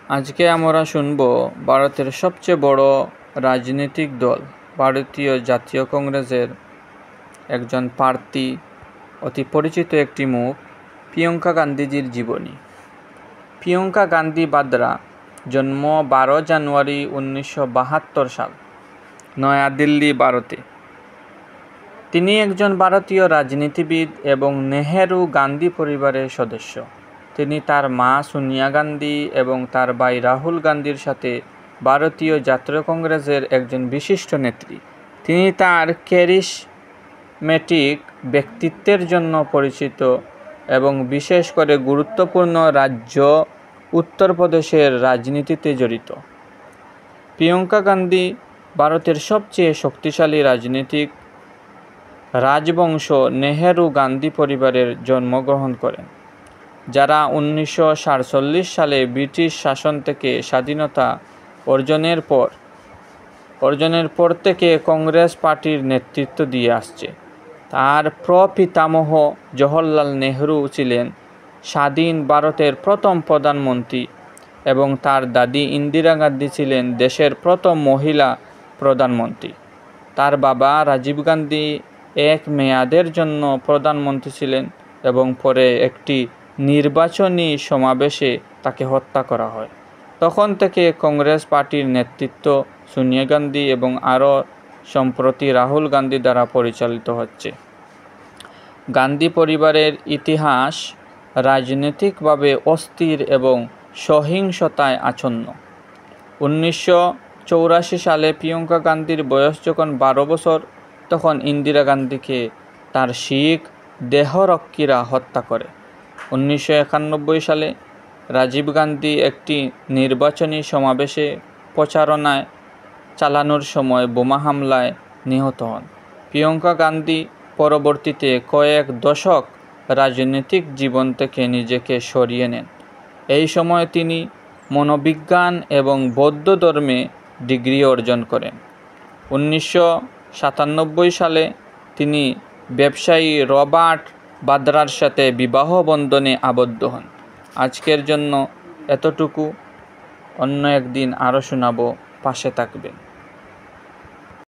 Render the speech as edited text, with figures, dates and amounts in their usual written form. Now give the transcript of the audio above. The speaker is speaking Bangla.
আজকে আমরা শুনব ভারতের সবচেয়ে বড় রাজনৈতিক দল ভারতীয় জাতীয় কংগ্রেসের একজন প্রার্থী, অতি পরিচিত একটি মুখ, প্রিয়াঙ্কা গান্ধীজির জীবনী। প্রিয়াঙ্কা গান্ধী বাদ্রা, জন্ম 12 জানুয়ারি 1972 সাল, নয়াদিল্লি, ভারতে। তিনি একজন ভারতীয় রাজনীতিবিদ এবং নেহেরু গান্ধী পরিবারের সদস্য। তিনি তার মা সোনিয়া গান্ধী এবং তার ভাই রাহুল গান্ধীর সাথে ভারতীয় জাতীয় কংগ্রেসের একজন বিশিষ্ট নেত্রী। তিনি তার ক্যারিশমেটিক ব্যক্তিত্বের জন্য পরিচিত এবং বিশেষ করে গুরুত্বপূর্ণ রাজ্য উত্তরপ্রদেশের রাজনীতিতে জড়িত। প্রিয়াঙ্কা গান্ধী ভারতের সবচেয়ে শক্তিশালী রাজনৈতিক রাজবংশ নেহেরু গান্ধী পরিবারের জন্মগ্রহণ করেন, যারা 1947 সালে ব্রিটিশ শাসন থেকে স্বাধীনতা অর্জনের পর থেকে কংগ্রেস পার্টির নেতৃত্ব দিয়ে আসছে। তার প্রপিতামহ জওহরলাল নেহরু ছিলেন স্বাধীন ভারতের প্রথম প্রধানমন্ত্রী এবং তার দাদি ইন্দিরা গান্ধী ছিলেন দেশের প্রথম মহিলা প্রধানমন্ত্রী। তার বাবা রাজীব গান্ধী এক মেয়াদের জন্য প্রধানমন্ত্রী ছিলেন এবং পরে একটি নির্বাচনী সমাবেশে তাকে হত্যা করা হয়। তখন থেকে কংগ্রেস পার্টির নেতৃত্ব সোনিয়া গান্ধী এবং আরও সম্প্রতি রাহুল গান্ধী দ্বারা পরিচালিত হচ্ছে। গান্ধী পরিবারের ইতিহাস রাজনৈতিকভাবে অস্থির এবং সহিংসতায় আচ্ছন্ন। 1984 সালে প্রিয়াঙ্কা গান্ধীর বয়স যখন 12 বছর, তখন ইন্দিরা গান্ধীকে তার শিখ দেহরক্ষীরা হত্যা করে। 1991 সালে রাজীব গান্ধী একটি নির্বাচনী সমাবেশে প্রচারণায় চালানোর সময় বোমা হামলায় নিহত হন। প্রিয়াঙ্কা গান্ধী পরবর্তীতে কয়েক দশক রাজনৈতিক জীবন থেকে নিজেকে সরিয়ে নেন। এই সময় তিনি মনোবিজ্ঞান এবং বৌদ্ধ ধর্মে ডিগ্রি অর্জন করেন। 1997 সালে তিনি ব্যবসায়ী রবার্ট বাদ্রার সাথে বিবাহ বন্ধনে আবদ্ধ হন। আজকের জন্য এতটুকু, অন্য একদিন আরও শোনাবো। পাশে থাকবেন।